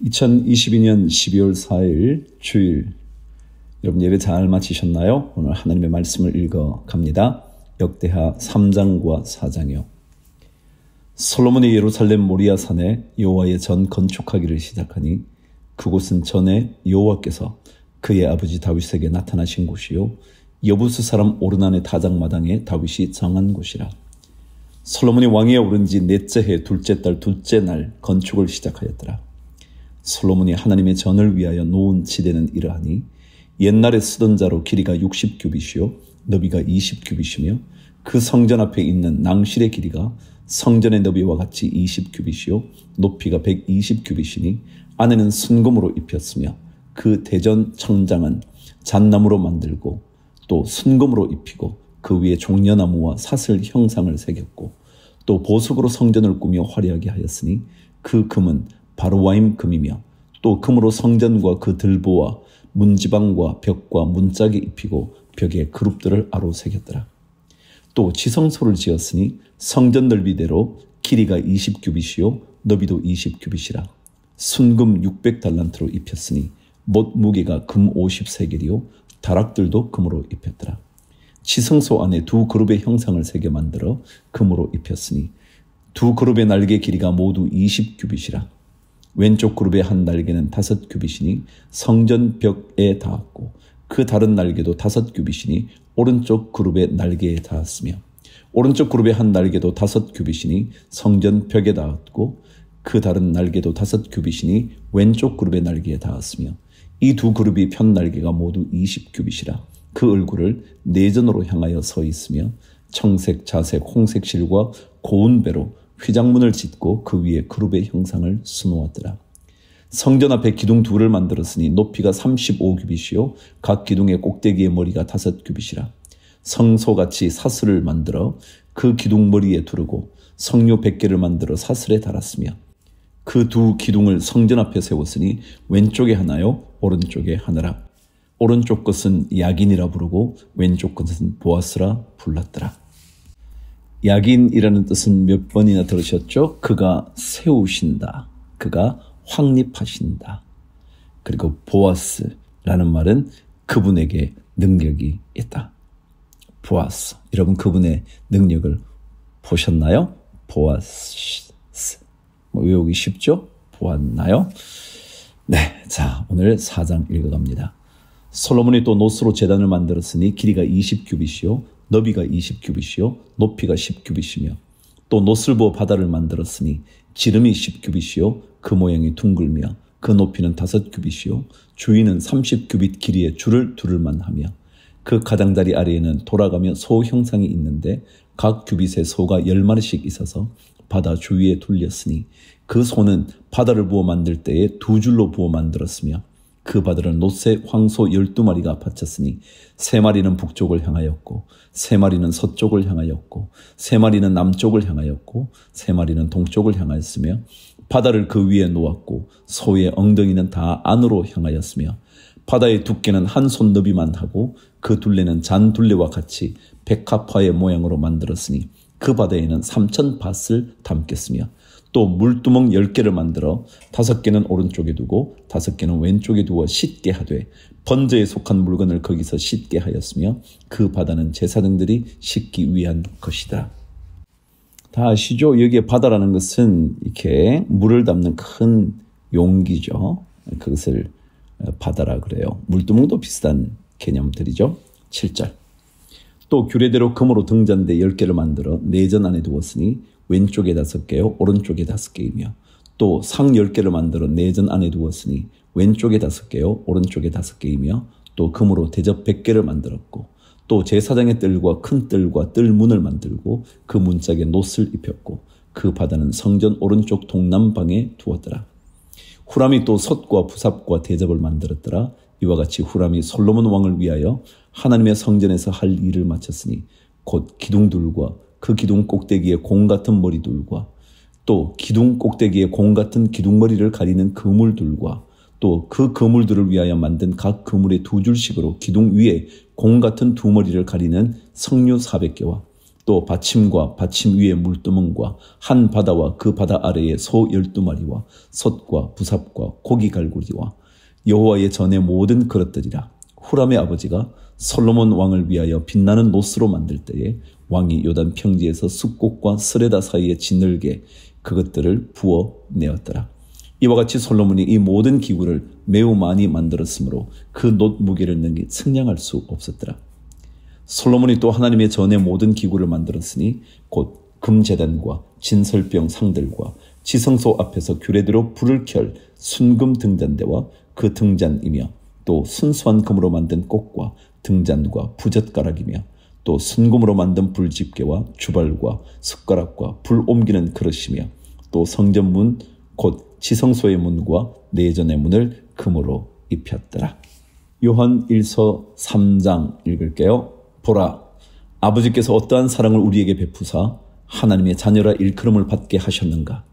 2022년 12월 4일 주일, 여러분 예배 잘 마치셨나요? 오늘 하나님의 말씀을 읽어 갑니다. 역대하 3장과 4장이요. 솔로몬이 예루살렘 모리아 산에 여호와의 전 건축하기를 시작하니 그곳은 전에 여호와께서 그의 아버지 다윗에게 나타나신 곳이요 여부스 사람 오르난의 다장마당에 다윗이 정한 곳이라. 솔로몬이 왕위에 오른 지 넷째 해 둘째 달 둘째 날 건축을 시작하였더라. 솔로몬이 하나님의 전을 위하여 놓은 지대는 이러하니 옛날에 쓰던 자로 길이가 60규빗이요 너비가 20규빗이며 그 성전 앞에 있는 낭실의 길이가 성전의 너비와 같이 20규빗이요 높이가 120규빗이니 안에는 순금으로 입혔으며 그 대전 청장은 잣나무로 만들고 또 순금으로 입히고 그 위에 종려나무와 사슬 형상을 새겼고 또 보석으로 성전을 꾸며 화려하게 하였으니 그 금은 바로와임 금이며 또 금으로 성전과 그 들보와 문지방과 벽과 문짝에 입히고 벽에 그룹들을 아로 새겼더라. 또 지성소를 지었으니 성전 넓이대로 길이가 20규빗이요 너비도 20규빗이라. 순금 600달란트로 입혔으니 못 무게가 금 50세겔이요 다락들도 금으로 입혔더라. 지성소 안에 두 그룹의 형상을 새겨 만들어 금으로 입혔으니 두 그룹의 날개 길이가 모두 20규빗이라. 왼쪽 그룹의 한 날개는 5규빗이니 성전 벽에 닿았고 그 다른 날개도 5규빗이니 오른쪽 그룹의 날개에 닿았으며 오른쪽 그룹의 한 날개도 5규빗이니 성전 벽에 닿았고 그 다른 날개도 5규빗이니 왼쪽 그룹의 날개에 닿았으며 이 두 그룹이 편 날개가 모두 20규빗이라. 그 얼굴을 내전으로 향하여 서 있으며 청색, 자색, 홍색 실과 고운 배로 휘장문을 짓고 그 위에 그룹의 형상을 수놓았더라. 성전 앞에 기둥 둘을 만들었으니 높이가 35규빗이요 각 기둥의 꼭대기의 머리가 5규빗이라. 성소같이 사슬을 만들어 그 기둥 머리에 두르고 성료 100개를 만들어 사슬에 달았으며 그 두 기둥을 성전 앞에 세웠으니 왼쪽에 하나요 오른쪽에 하나라. 오른쪽 것은 야긴이라 부르고 왼쪽 것은 보아스라 불렀더라. 야긴이라는 뜻은 몇 번이나 들으셨죠? 그가 세우신다. 그가 확립하신다. 그리고 보아스라는 말은 그분에게 능력이 있다. 보아스. 여러분 그분의 능력을 보셨나요? 보아스. 외우기 쉽죠? 보았나요? 네. 자, 오늘 4장 읽어갑니다. 솔로몬이 또 노스로 제단을 만들었으니 길이가 20규빗이요 너비가 20규빗이요 높이가 10규빗이며 또 노스를 부어 바다를 만들었으니 지름이 10규빗이요 그 모양이 둥글며 그 높이는 5규빗이요 주위는 30규빗 길이의 줄을 두를만 하며 그 가장자리 아래에는 돌아가며 소 형상이 있는데 각 규빗에 소가 10마리씩 있어서 바다 주위에 둘렸으니 그 소는 바다를 부어 만들 때에 두 줄로 부어 만들었으며 그 바다는 놋에 황소 12마리가 바쳤으니 3마리는 북쪽을 향하였고 3마리는 서쪽을 향하였고 3마리는 남쪽을 향하였고 3마리는 동쪽을 향하였으며 바다를 그 위에 놓았고 소의 엉덩이는 다 안으로 향하였으며 바다의 두께는 한 손 너비만 하고 그 둘레는 잔 둘레와 같이 백합화의 모양으로 만들었으니 그 바다에는 3,000밭을 담겠으며 또 물두멍 10개를 만들어 5개는 오른쪽에 두고 5개는 왼쪽에 두어 씻게 하되 번제에 속한 물건을 거기서 씻게 하였으며 그 바다는 제사장들이 씻기 위한 것이다. 다 아시죠? 여기에 바다라는 것은 이렇게 물을 담는 큰 용기죠. 그것을 바다라 그래요. 물두멍도 비슷한 개념들이죠. 7절. 또 규례대로 금으로 등잔대 10개를 만들어 내전 안에 두었으니 왼쪽에 5개요 오른쪽에 5개이며 또 상 10개를 만들어 내전 안에 두었으니 왼쪽에 5개요 오른쪽에 5개이며 또 금으로 대접 100개를 만들었고 또 제사장의 뜰과 큰 뜰과 뜰문을 만들고 그 문짝에 놋을 입혔고 그 바다는 성전 오른쪽 동남방에 두었더라. 후람이 또 솥과 부삽과 대접을 만들었더라. 이와 같이 후람이 솔로몬 왕을 위하여 하나님의 성전에서 할 일을 마쳤으니 곧 기둥들과 그 기둥 꼭대기에 공 같은 머리들과 또 기둥 꼭대기에 공 같은 기둥머리를 가리는 그물들과 또 그 그물들을 위하여 만든 각 그물의 2줄씩으로 기둥 위에 공 같은 2머리를 가리는 석류 400개와 또 받침과 받침 위의 물두멍과 한 바다와 그 바다 아래에 소 12마리와 솥과 부삽과 고기 갈고리와 여호와의 전의 모든 그릇들이라. 후람의 아버지가 솔로몬 왕을 위하여 빛나는 노스로 만들 때에 왕이 요단 평지에서 숫꽃과 스레다 사이에 지늘게 그것들을 부어 내었더라. 이와 같이 솔로몬이 이 모든 기구를 매우 많이 만들었으므로 그 놋 무게를 능히 측량할 수 없었더라. 솔로몬이 또 하나님의 전의 모든 기구를 만들었으니 곧 금제단과 진설병 상들과 지성소 앞에서 규례대로 불을 켤 순금 등잔대와 그 등잔이며 또 순수한 금으로 만든 꽃과 등잔과 부젓가락이며 또 순금으로 만든 불집게와 주발과 숟가락과 불 옮기는 그릇이며 또 성전문 곧 지성소의 문과 내전의 문을 금으로 입혔더라. 요한 1서 3장 읽을게요. 보라, 아버지께서 어떠한 사랑을 우리에게 베푸사 하나님의 자녀라 일컬음을 받게 하셨는가.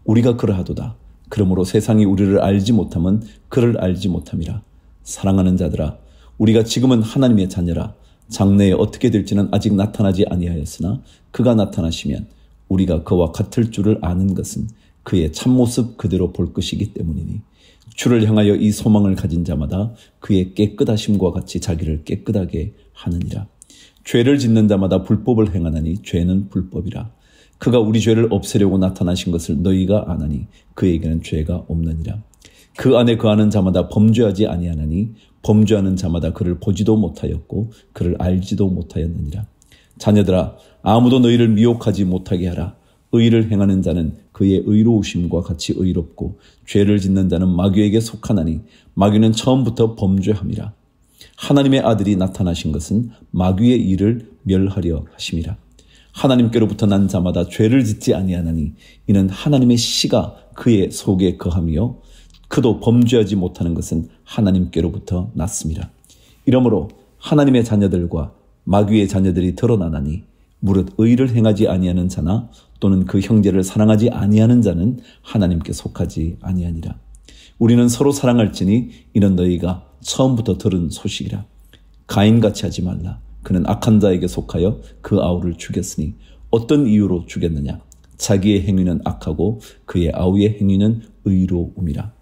우리가 그러하도다. 그러므로 세상이 우리를 알지 못함은 그를 알지 못함이라. 사랑하는 자들아, 우리가 지금은 하나님의 자녀라. 장래에 어떻게 될지는 아직 나타나지 아니하였으나 그가 나타나시면 우리가 그와 같을 줄을 아는 것은 그의 참모습 그대로 볼 것이기 때문이니 주를 향하여 이 소망을 가진 자마다 그의 깨끗하심과 같이 자기를 깨끗하게 하느니라. 죄를 짓는 자마다 불법을 행하나니 죄는 불법이라. 그가 우리 죄를 없애려고 나타나신 것을 너희가 아나니 그에게는 죄가 없느니라. 그 안에 거하는 자마다 범죄하지 아니하나니 범죄하는 자마다 그를 보지도 못하였고 그를 알지도 못하였느니라. 자녀들아, 아무도 너희를 미혹하지 못하게 하라. 의를 행하는 자는 그의 의로우심과 같이 의롭고 죄를 짓는 자는 마귀에게 속하나니 마귀는 처음부터 범죄함이라. 하나님의 아들이 나타나신 것은 마귀의 일을 멸하려 하심이라. 하나님께로부터 난 자마다 죄를 짓지 아니하나니 이는 하나님의 씨가 그의 속에 거하며 그도 범죄하지 못하는 것은 하나님께로부터 났습니다. 이러므로 하나님의 자녀들과 마귀의 자녀들이 드러나나니 무릇 의를 행하지 아니하는 자나 또는 그 형제를 사랑하지 아니하는 자는 하나님께 속하지 아니하니라. 우리는 서로 사랑할지니 이는 너희가 처음부터 들은 소식이라. 가인같이 하지 말라. 그는 악한 자에게 속하여 그 아우를 죽였으니 어떤 이유로 죽였느냐. 자기의 행위는 악하고 그의 아우의 행위는 의로움이라.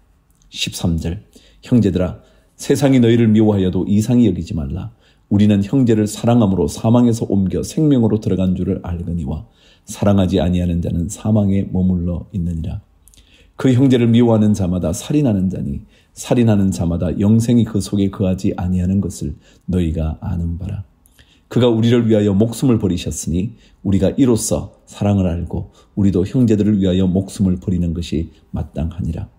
13절 형제들아, 세상이 너희를 미워하여도 이상히 여기지 말라. 우리는 형제를 사랑함으로 사망에서 옮겨 생명으로 들어간 줄을 알거니와 사랑하지 아니하는 자는 사망에 머물러 있느니라. 그 형제를 미워하는 자마다 살인하는 자니 살인하는 자마다 영생이 그 속에 거하지 아니하는 것을 너희가 아는 바라. 그가 우리를 위하여 목숨을 버리셨으니 우리가 이로써 사랑을 알고 우리도 형제들을 위하여 목숨을 버리는 것이 마땅하니라.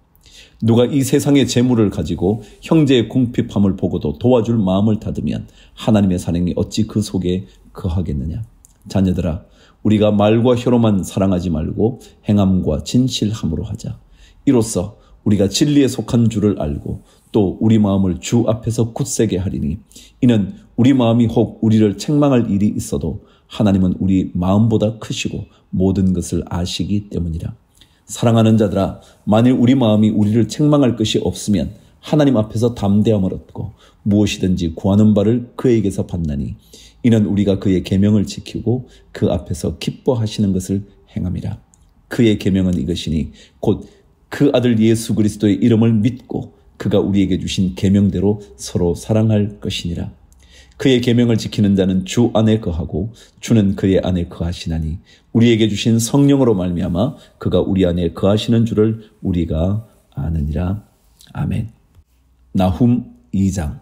누가 이 세상의 재물을 가지고 형제의 궁핍함을 보고도 도와줄 마음을 닫으면 하나님의 사랑이 어찌 그 속에 거하겠느냐. 자녀들아, 우리가 말과 혀로만 사랑하지 말고 행함과 진실함으로 하자. 이로써 우리가 진리에 속한 줄을 알고 또 우리 마음을 주 앞에서 굳세게 하리니 이는 우리 마음이 혹 우리를 책망할 일이 있어도 하나님은 우리 마음보다 크시고 모든 것을 아시기 때문이라. 사랑하는 자들아, 만일 우리 마음이 우리를 책망할 것이 없으면 하나님 앞에서 담대함을 얻고 무엇이든지 구하는 바를 그에게서 받나니 이는 우리가 그의 계명을 지키고 그 앞에서 기뻐하시는 것을 행함이라. 그의 계명은 이것이니 곧 그 아들 예수 그리스도의 이름을 믿고 그가 우리에게 주신 계명대로 서로 사랑할 것이니라. 그의 계명을 지키는 자는 주 안에 거하고 주는 그의 안에 거하시나니 우리에게 주신 성령으로 말미암아 그가 우리 안에 거하시는 줄을 우리가 아느니라. 아멘. 나훔 2장.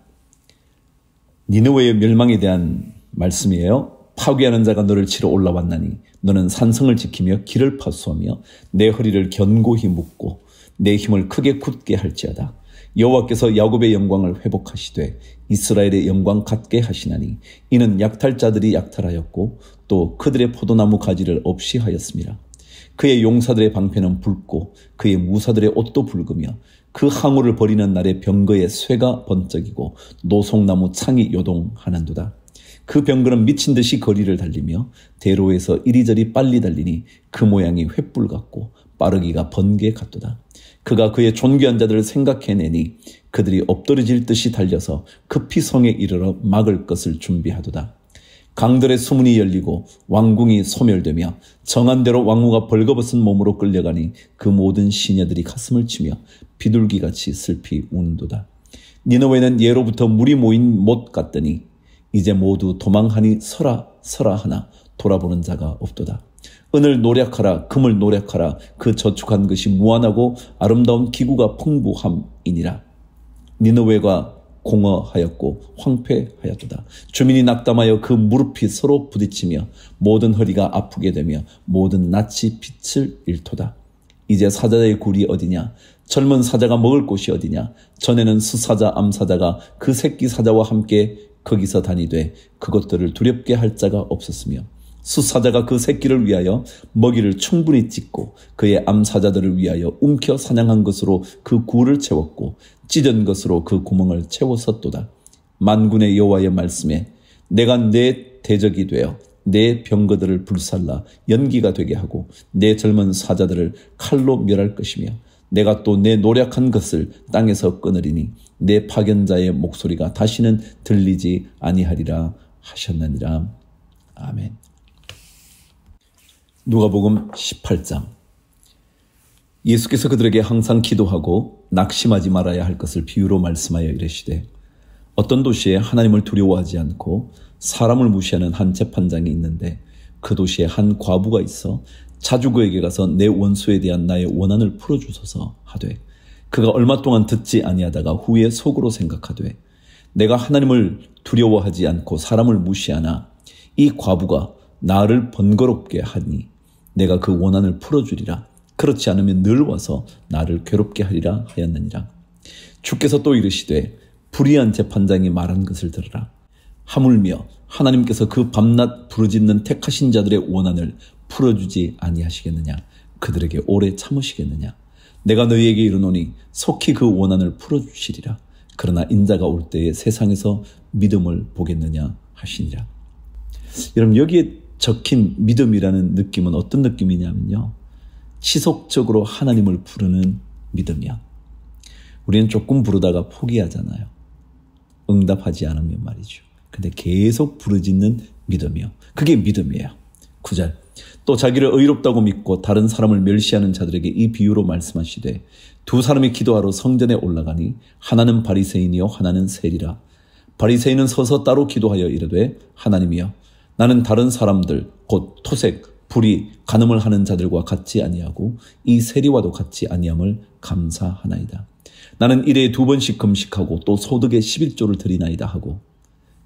니느웨의 멸망에 대한 말씀이에요. 파괴하는 자가 너를 치러 올라왔나니 너는 산성을 지키며 길을 파수하며 내 허리를 견고히 묶고 내 힘을 크게 굳게 할지어다. 여호와께서 야곱의 영광을 회복하시되 이스라엘의 영광 갖게 하시나니 이는 약탈자들이 약탈하였고 또 그들의 포도나무 가지를 없이 하였습니다. 그의 용사들의 방패는 붉고 그의 무사들의 옷도 붉으며 그 항우를 버리는 날에 병거의 쇠가 번쩍이고 노송나무 창이 요동하는도다. 그 병거는 미친 듯이 거리를 달리며 대로에서 이리저리 빨리 달리니 그 모양이 횃불 같고 빠르기가 번개 같도다. 그가 그의 존귀한 자들을 생각해내니 그들이 엎드러질 듯이 달려서 급히 성에 이르러 막을 것을 준비하도다. 강들의 수문이 열리고 왕궁이 소멸되며 정한 대로 왕후가 벌거벗은 몸으로 끌려가니 그 모든 시녀들이 가슴을 치며 비둘기같이 슬피 우는도다. 니느웨는 예로부터 물이 모인 못 같더니 이제 모두 도망하니 서라 서라 하나 돌아보는 자가 없도다. 은을 노력하라 금을 노력하라 그 저축한 것이 무한하고 아름다운 기구가 풍부함이니라. 니느웨가 공허하였고 황폐하였도다. 주민이 낙담하여 그 무릎이 서로 부딪히며 모든 허리가 아프게 되며 모든 낯이 빛을 잃도다. 이제 사자의 굴이 어디냐? 젊은 사자가 먹을 곳이 어디냐? 전에는 수사자 암사자가 그 새끼 사자와 함께 거기서 다니되 그것들을 두렵게 할 자가 없었으며 수사자가 그 새끼를 위하여 먹이를 충분히 찢고 그의 암사자들을 위하여 움켜 사냥한 것으로 그 굴을 채웠고 찢은 것으로 그 구멍을 채웠었도다. 만군의 여호와의 말씀에 내가 내 대적이 되어 내 병거들을 불살라 연기가 되게 하고 내 젊은 사자들을 칼로 멸할 것이며 내가 또 내 노력한 것을 땅에서 끊으리니 내 파견자의 목소리가 다시는 들리지 아니하리라 하셨느니라. 아멘. 누가복음 18장. 예수께서 그들에게 항상 기도하고 낙심하지 말아야 할 것을 비유로 말씀하여 이르시되 어떤 도시에 하나님을 두려워하지 않고 사람을 무시하는 한 재판장이 있는데 그 도시에 한 과부가 있어 자주 그에게 가서 내 원수에 대한 나의 원한을 풀어주소서 하되 그가 얼마 동안 듣지 아니하다가 후에 속으로 생각하되 내가 하나님을 두려워하지 않고 사람을 무시하나 이 과부가 나를 번거롭게 하니 내가 그 원한을 풀어주리라. 그렇지 않으면 늘 와서 나를 괴롭게 하리라 하였느니라. 주께서 또 이르시되 불의한 재판장이 말한 것을 들으라. 하물며 하나님께서 그 밤낮 부르짖는 택하신 자들의 원한을 풀어주지 아니하시겠느냐? 그들에게 오래 참으시겠느냐? 내가 너희에게 이르노니 속히 그 원한을 풀어주시리라. 그러나 인자가 올 때에 세상에서 믿음을 보겠느냐 하시니라. 여러분, 여기에 적힌 믿음이라는 느낌은 어떤 느낌이냐면요, 지속적으로 하나님을 부르는 믿음이야. 우리는 조금 부르다가 포기하잖아요. 응답하지 않으면 말이죠. 근데 계속 부르짖는 믿음이요. 그게 믿음이에요. 9절. 또 자기를 의롭다고 믿고 다른 사람을 멸시하는 자들에게 이 비유로 말씀하시되 두 사람이 기도하러 성전에 올라가니 하나는 바리새인이요 하나는 세리라. 바리새인은 서서 따로 기도하여 이르되 하나님이여 나는 다른 사람들 곧 토색, 불의, 간음을 하는 자들과 같지 아니하고 이 세리와도 같지 아니함을 감사하나이다. 나는 일에 2번씩 금식하고 또 소득의 11조를 드리나이다 하고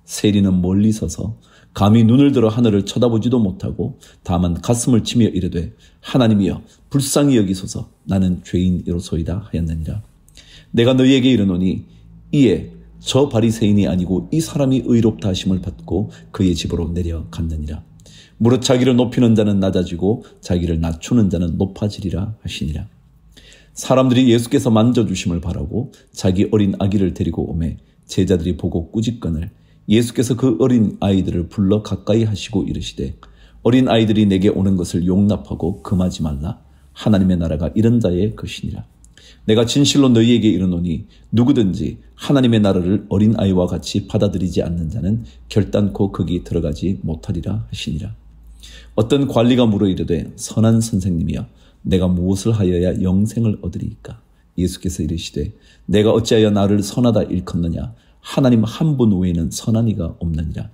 세리는 멀리 서서 감히 눈을 들어 하늘을 쳐다보지도 못하고 다만 가슴을 치며 이르되 하나님이여 불쌍히 여기소서 나는 죄인이로소이다 하였느니라. 내가 너희에게 이르노니 이에 저 바리새인이 아니고 이 사람이 의롭다 하심을 받고 그의 집으로 내려갔느니라. 무릇 자기를 높이는 자는 낮아지고 자기를 낮추는 자는 높아지리라 하시니라. 사람들이 예수께서 만져주심을 바라고 자기 어린 아기를 데리고 오매 제자들이 보고 꾸짖거늘 예수께서 그 어린 아이들을 불러 가까이 하시고 이르시되 어린 아이들이 내게 오는 것을 용납하고 금하지 말라. 하나님의 나라가 이런 자의 것이니라. 내가 진실로 너희에게 이르노니 누구든지 하나님의 나라를 어린 아이와 같이 받아들이지 않는 자는 결단코 거기 들어가지 못하리라 하시니라. 어떤 관리가 물어 이르되 선한 선생님이여 내가 무엇을 하여야 영생을 얻으리이까? 예수께서 이르시되 내가 어찌하여 나를 선하다 일컫느냐? 하나님 한 분 외에는 선한 이가 없느니라.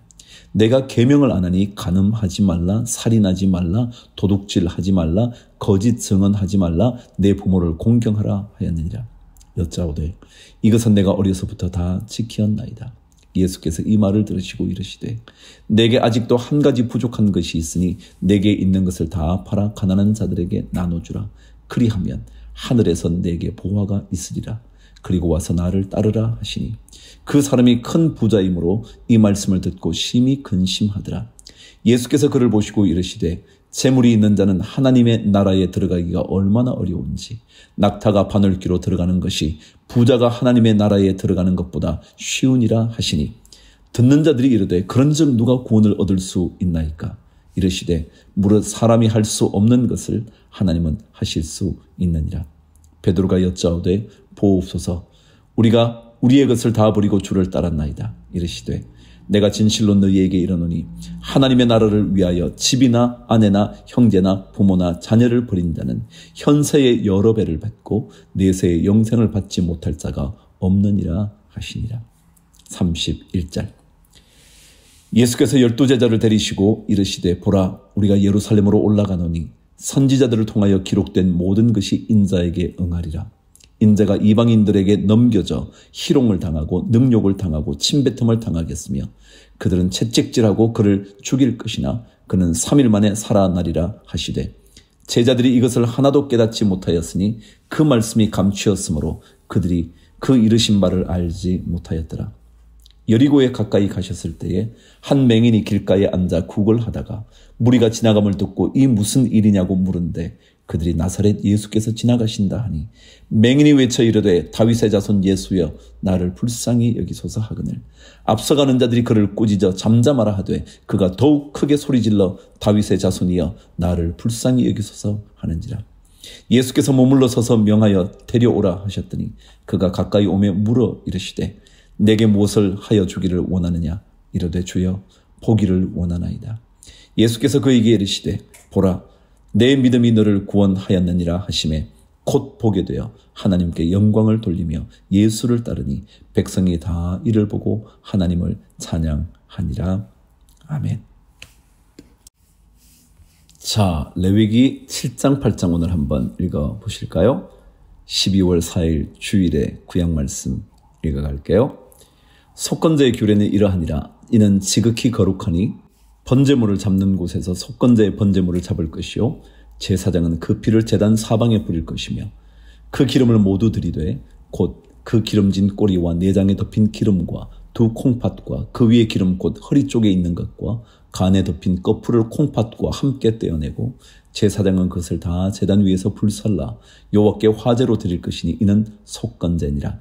내가 계명을 안 하니 간음하지 말라, 살인하지 말라, 도둑질하지 말라, 거짓 증언하지 말라, 내 부모를 공경하라 하였느니라. 여짜오되 이것은 내가 어려서부터 다 지키었나이다. 예수께서 이 말을 들으시고 이르시되 내게 아직도 한 가지 부족한 것이 있으니 내게 있는 것을 다 팔아 가난한 자들에게 나눠주라. 그리하면 하늘에서 내게 보화가 있으리라. 그리고 와서 나를 따르라 하시니 그 사람이 큰 부자이므로 이 말씀을 듣고 심히 근심하더라. 예수께서 그를 보시고 이르시되 재물이 있는 자는 하나님의 나라에 들어가기가 얼마나 어려운지 낙타가 바늘귀로 들어가는 것이 부자가 하나님의 나라에 들어가는 것보다 쉬우니라 하시니 듣는 자들이 이르되 그런즉 누가 구원을 얻을 수 있나이까? 이르시되 무릇 사람이 할 수 없는 것을 하나님은 하실 수 있느니라. 베드로가 여짜오되 보옵소서 우리가 우리의 것을 다 버리고 주를 따랐나이다. 이르시되 내가 진실로 너희에게 이르노니 하나님의 나라를 위하여 집이나 아내나 형제나 부모나 자녀를 버린 자는 현세의 여러 배를 받고 내세의 영생을 받지 못할 자가 없느니라 하시니라. 31절. 예수께서 12제자를 데리시고 이르시되 보라 우리가 예루살렘으로 올라가노니 선지자들을 통하여 기록된 모든 것이 인자에게 응하리라. 인자가 이방인들에게 넘겨져 희롱을 당하고 능욕을 당하고 침뱉음을 당하겠으며 그들은 채찍질하고 그를 죽일 것이나 그는 3일 만에 살아나리라 하시되 제자들이 이것을 하나도 깨닫지 못하였으니 그 말씀이 감추었으므로 그들이 그 이르신 바를 알지 못하였더라. 여리고에 가까이 가셨을 때에 한 맹인이 길가에 앉아 구걸하다가 무리가 지나감을 듣고 이 무슨 일이냐고 물은데 그들이 나사렛 예수께서 지나가신다 하니 맹인이 외쳐 이르되 다윗의 자손 예수여 나를 불쌍히 여기소서 하거늘 앞서가는 자들이 그를 꾸짖어 잠잠하라 하되 그가 더욱 크게 소리질러 다윗의 자손이여 나를 불쌍히 여기소서 하는지라. 예수께서 머물러 서서 명하여 데려오라 하셨더니 그가 가까이 오매 물어 이르시되 내게 무엇을 하여 주기를 원하느냐 이르되 주여 보기를 원하나이다. 예수께서 그에게 이르시되 보라 내 믿음이 너를 구원하였느니라 하시매 곧 보게 되어 하나님께 영광을 돌리며 예수를 따르니 백성이 다 이를 보고 하나님을 찬양하니라. 아멘. 자, 레위기 7장 8장 오늘 한번 읽어보실까요? 12월 4일 주일의 구약 말씀 읽어갈게요. 속건제의 규례는 이러하니라. 이는 지극히 거룩하니 번제물을 잡는 곳에서 속건제의 번제물을 잡을 것이요 제사장은 그 피를 제단 사방에 뿌릴 것이며 그 기름을 모두 들이되 곧 그 기름진 꼬리와 내장에 덮인 기름과 두 콩팥과 그 위에 기름 곧 허리 쪽에 있는 것과 간에 덮인 꺼풀을 콩팥과 함께 떼어내고 제사장은 그것을 다 제단 위에서 불살라 여호와께 화제로 드릴 것이니 이는 속건제니라.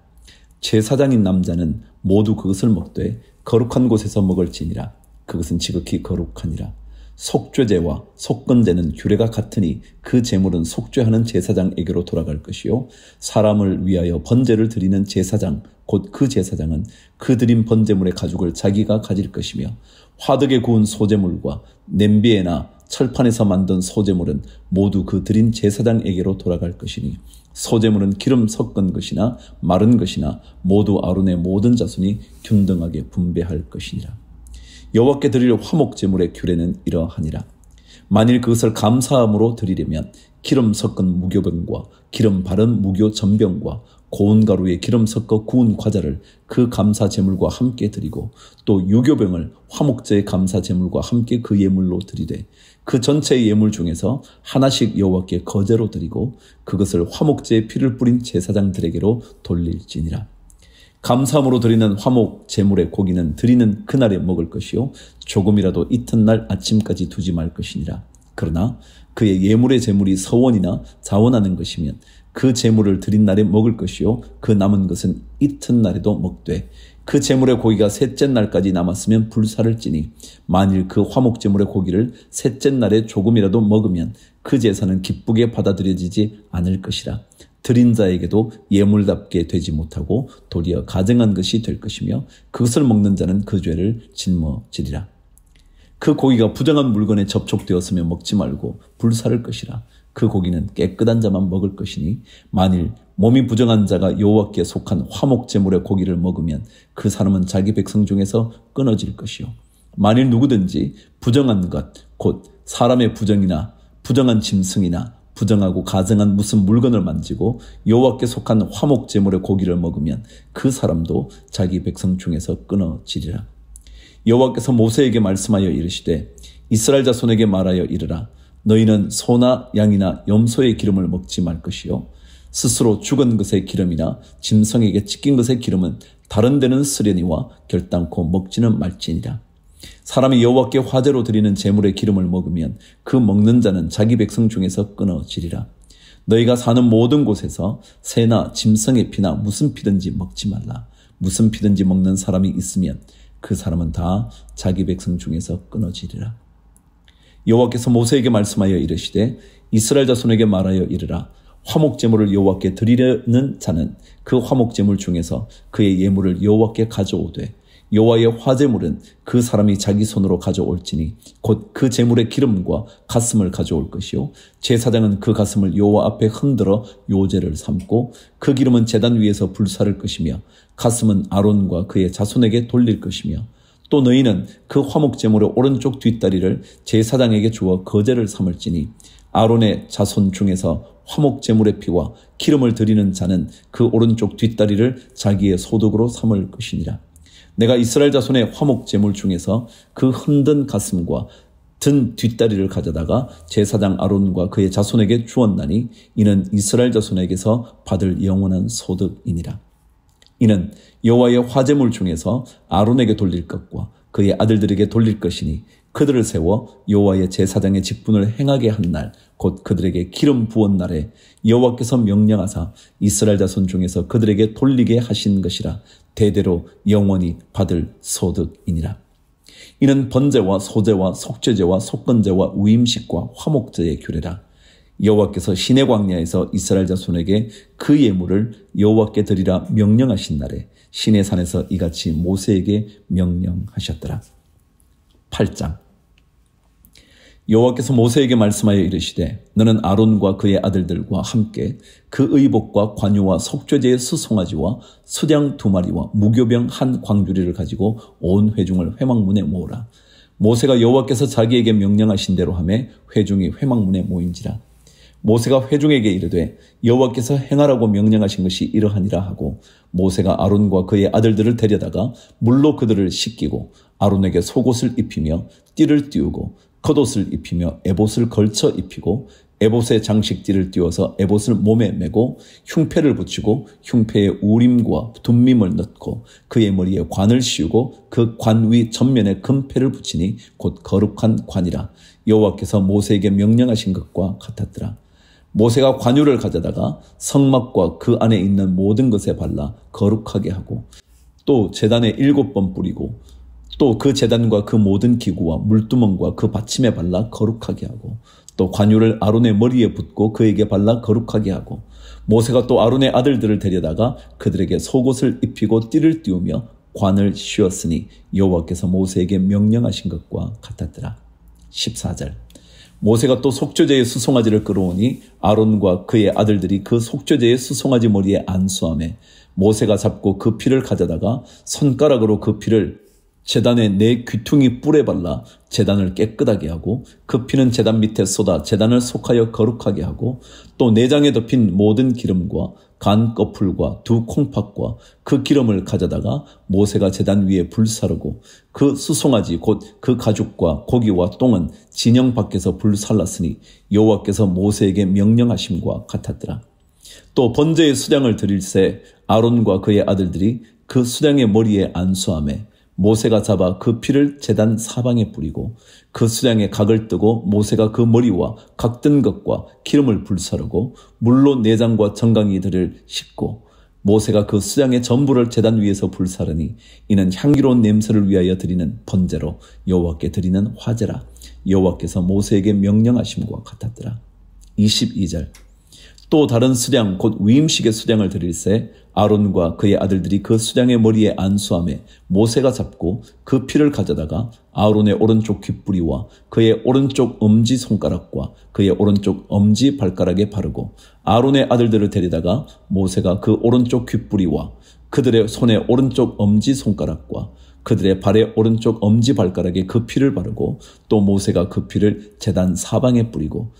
제사장인 남자는 모두 그것을 먹되 거룩한 곳에서 먹을지니라. 그것은 지극히 거룩하니라. 속죄제와 속건제는 규례가 같으니 그 제물은 속죄하는 제사장에게로 돌아갈 것이요 사람을 위하여 번제를 드리는 제사장 곧 그 제사장은 그 드린 번제물의 가죽을 자기가 가질 것이며 화덕에 구운 소제물과 냄비에나 철판에서 만든 소제물은 모두 그 드린 제사장에게로 돌아갈 것이니 소제물은 기름 섞은 것이나 마른 것이나 모두 아론의 모든 자손이 균등하게 분배할 것이니라. 여호와께 드릴 화목제물의 규례는 이러하니라. 만일 그것을 감사함으로 드리려면 기름 섞은 무교병과 기름 바른 무교 전병과 고운 가루에 기름 섞어 구운 과자를 그 감사제물과 함께 드리고 또 유교병을 화목제의 감사제물과 함께 그 예물로 드리되 그 전체의 예물 중에서 하나씩 여호와께 거제로 드리고 그것을 화목제의 피를 뿌린 제사장들에게로 돌릴지니라. 감사함으로 드리는 화목 제물의 고기는 드리는 그날에 먹을 것이요 조금이라도 이튿날 아침까지 두지 말 것이니라. 그러나 그의 예물의 제물이 서원이나 자원하는 것이면 그 제물을 드린 날에 먹을 것이요 그 남은 것은 이튿날에도 먹되 그 제물의 고기가 셋째 날까지 남았으면 불사를 찌니 만일 그 화목 제물의 고기를 셋째 날에 조금이라도 먹으면 그 제사는 기쁘게 받아들여지지 않을 것이라. 드린 자에게도 예물답게 되지 못하고 도리어 가증한 것이 될 것이며 그것을 먹는 자는 그 죄를 짊어지리라. 그 고기가 부정한 물건에 접촉되었으면 먹지 말고 불사를 것이라. 그 고기는 깨끗한 자만 먹을 것이니 만일 몸이 부정한 자가 여호와께 속한 화목 제물의 고기를 먹으면 그 사람은 자기 백성 중에서 끊어질 것이요 만일 누구든지 부정한 것 곧 사람의 부정이나 부정한 짐승이나 부정하고 가증한 무슨 물건을 만지고 여호와께 속한 화목 제물의 고기를 먹으면 그 사람도 자기 백성 중에서 끊어지리라. 여호와께서 모세에게 말씀하여 이르시되 이스라엘 자손에게 말하여 이르라. 너희는 소나 양이나 염소의 기름을 먹지 말 것이요 스스로 죽은 것의 기름이나 짐승에게 찢긴 것의 기름은 다른 데는 쓰려니와 결단코 먹지는 말지니라. 사람이 여호와께 화제로 드리는 제물의 기름을 먹으면 그 먹는 자는 자기 백성 중에서 끊어지리라. 너희가 사는 모든 곳에서 새나 짐승의 피나 무슨 피든지 먹지 말라. 무슨 피든지 먹는 사람이 있으면 그 사람은 다 자기 백성 중에서 끊어지리라. 여호와께서 모세에게 말씀하여 이르시되 이스라엘 자손에게 말하여 이르라. 화목제물을 여호와께 드리려는 자는 그 화목제물 중에서 그의 예물을 여호와께 가져오되 여호와의 화제물은 그 사람이 자기 손으로 가져올지니 곧 그 제물의 기름과 가슴을 가져올 것이요 제사장은 그 가슴을 여호와 앞에 흔들어 요제를 삼고 그 기름은 제단 위에서 불사를 것이며 가슴은 아론과 그의 자손에게 돌릴 것이며 또 너희는 그 화목 제물의 오른쪽 뒷다리를 제사장에게 주어 거제를 삼을지니 아론의 자손 중에서 화목 제물의 피와 기름을 드리는 자는 그 오른쪽 뒷다리를 자기의 소득으로 삼을 것이니라. 내가 이스라엘 자손의 화목 제물 중에서 그 흔든 가슴과 든 뒷다리를 가져다가 제사장 아론과 그의 자손에게 주었나니 이는 이스라엘 자손에게서 받을 영원한 소득이니라. 이는 여호와의 화제물 중에서 아론에게 돌릴 것과 그의 아들들에게 돌릴 것이니 그들을 세워 여호와의 제사장의 직분을 행하게 한 날 곧 그들에게 기름 부은 날에 여호와께서 명령하사 이스라엘 자손 중에서 그들에게 돌리게 하신 것이라. 대대로 영원히 받을 소득이니라. 이는 번제와 소제와 속죄제와 속건제와 위임식과 화목제의 규례라. 여호와께서 시내 광야에서 이스라엘 자손에게 그 예물을 여호와께 드리라 명령하신 날에 시내 산에서 이같이 모세에게 명령하셨더라. 8장. 여호와께서 모세에게 말씀하여 이르시되 너는 아론과 그의 아들들과 함께 그 의복과 관유와 속죄제의 수송아지와 수장 2마리와 무교병 1 광주리를 가지고 온 회중을 회막문에 모으라. 모세가 여호와께서 자기에게 명령하신 대로 하매 회중이 회막문에 모인지라. 모세가 회중에게 이르되 여호와께서 행하라고 명령하신 것이 이러하니라 하고 모세가 아론과 그의 아들들을 데려다가 물로 그들을 씻기고 아론에게 속옷을 입히며 띠를 띄우고 겉옷을 입히며 에봇을 걸쳐 입히고 에봇에 장식띠를 띄워서 에봇을 몸에 메고 흉패를 붙이고 흉패에 우림과 둠밈을 넣고 그의 머리에 관을 씌우고 그 관 위 전면에 금패를 붙이니 곧 거룩한 관이라. 여호와께서 모세에게 명령하신 것과 같았더라. 모세가 관유를 가져다가 성막과 그 안에 있는 모든 것에 발라 거룩하게 하고 또 제단에 7번 뿌리고 또 그 제단과 그 모든 기구와 물두멍과 그 받침에 발라 거룩하게 하고 또 관유를 아론의 머리에 붓고 그에게 발라 거룩하게 하고 모세가 또 아론의 아들들을 데려다가 그들에게 속옷을 입히고 띠를 띄우며 관을 씌웠으니 여호와께서 모세에게 명령하신 것과 같았더라. 14절. 모세가 또 속죄제의 수송아지를 끌어오니 아론과 그의 아들들이 그 속죄제의 수송아지 머리에 안수하며 모세가 잡고 그 피를 가져다가 손가락으로 그 피를 제단의 4 귀퉁이 뿔에 발라 제단을 깨끗하게 하고 그 피는 제단 밑에 쏟아 제단을 속하여 거룩하게 하고 또 내장에 덮인 모든 기름과 간 거풀과 2 콩팥과 그 기름을 가져다가 모세가 제단 위에 불사르고 그 수송아지 곧 그 가죽과 고기와 똥은 진영 밖에서 불살랐으니 여호와께서 모세에게 명령하심과 같았더라. 또 번제의 수장을 드릴새 아론과 그의 아들들이 그 수장의 머리에 안수하며 모세가 잡아 그 피를 제단 사방에 뿌리고 그 수장에 각을 뜨고 모세가 그 머리와 각든 것과 기름을 불사르고 물로 내장과 정강이들을 씻고 모세가 그 수장의 전부를 제단 위에서 불사르니 이는 향기로운 냄새를 위하여 드리는 번제로 여호와께 드리는 화제라. 여호와께서 모세에게 명령하심과 같았더라. 22절. 또 다른 수장 곧 위임식의 수장을 드릴새 아론과 그의 아들들이 그 수장의 머리에 안수하며 모세가 잡고 그 피를 가져다가 아론의 오른쪽 귓뿌리와 그의 오른쪽 엄지손가락과 그의 오른쪽 엄지발가락에 바르고 아론의 아들들을 데리다가 모세가 그 오른쪽 귓뿌리와 그들의 손의 오른쪽 엄지손가락과 그들의 발의 오른쪽 엄지발가락에 그 피를 바르고 또 모세가 그 피를 제단 사방에 뿌리고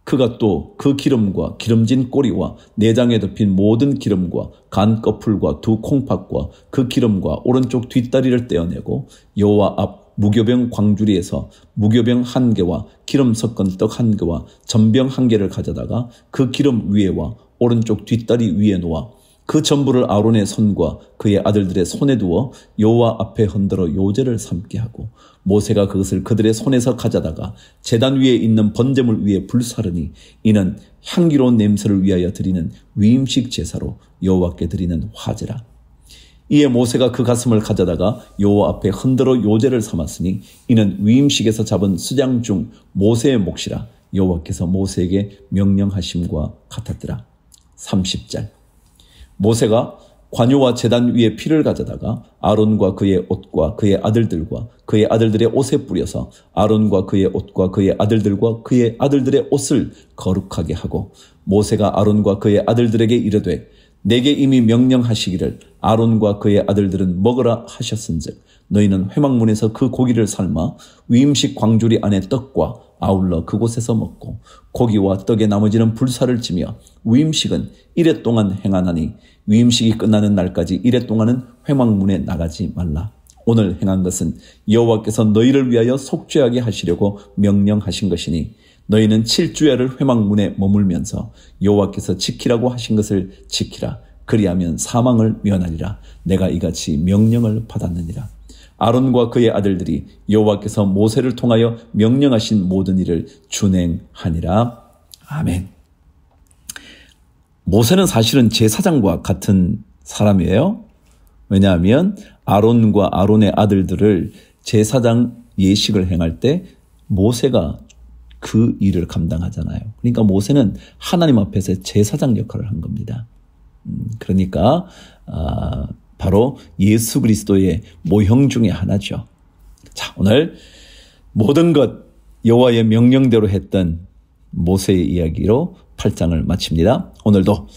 그가 또 그 기름과 기름진 꼬리와 내장에 덮인 모든 기름과 간 거풀과 2 콩팥과 그 기름과 오른쪽 뒷다리를 떼어내고 여호와 앞 무교병 광주리에서 무교병 1개와 기름 섞은 떡 1개와 전병 1개를 가져다가 그 기름 위에와 오른쪽 뒷다리 위에 놓아 그 전부를 아론의 손과 그의 아들들의 손에 두어 여호와 앞에 흔들어 요제를 삼게 하고 모세가 그것을 그들의 손에서 가져다가 제단 위에 있는 번제물 위에 불사르니 이는 향기로운 냄새를 위하여 드리는 위임식 제사로 여호와께 드리는 화제라. 이에 모세가 그 가슴을 가져다가 여호와 앞에 흔들어 요제를 삼았으니 이는 위임식에서 잡은 수장 중 모세의 몫이라. 여호와께서 모세에게 명령하심과 같았더라. 30절. 모세가 관유와 제단 위에 피를 가져다가 아론과 그의 옷과 그의 아들들과 그의 아들들의 옷에 뿌려서 아론과 그의 옷과 그의 아들들과 그의 아들들의 옷을 거룩하게 하고 모세가 아론과 그의 아들들에게 이르되 내게 이미 명령하시기를 아론과 그의 아들들은 먹으라 하셨은즉 너희는 회막문에서 그 고기를 삶아 위임식 광주리 안에 떡과 아울러 그곳에서 먹고 고기와 떡에 나머지는 불사를 지며 위임식은 이레 동안 행하나니 위임식이 끝나는 날까지 이레 동안은 회막문에 나가지 말라. 오늘 행한 것은 여호와께서 너희를 위하여 속죄하게 하시려고 명령하신 것이니 너희는 7주야를 회막문에 머물면서 여호와께서 지키라고 하신 것을 지키라. 그리하면 사망을 면하리라. 내가 이같이 명령을 받았느니라. 아론과 그의 아들들이 여호와께서 모세를 통하여 명령하신 모든 일을 준행하니라. 아멘. 모세는 사실은 제사장과 같은 사람이에요. 왜냐하면 아론과 아론의 아들들을 제사장 예식을 행할 때 모세가 그 일을 감당하잖아요. 그러니까 모세는 하나님 앞에서 제사장 역할을 한 겁니다. 그러니까 바로 예수 그리스도의 모형 중에 하나죠. 자, 오늘 모든 것 여호와의 명령대로 했던 모세의 이야기로 8장을 마칩니다. 오늘도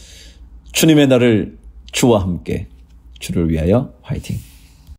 주님의 날을 주와 함께 주를 위하여 화이팅!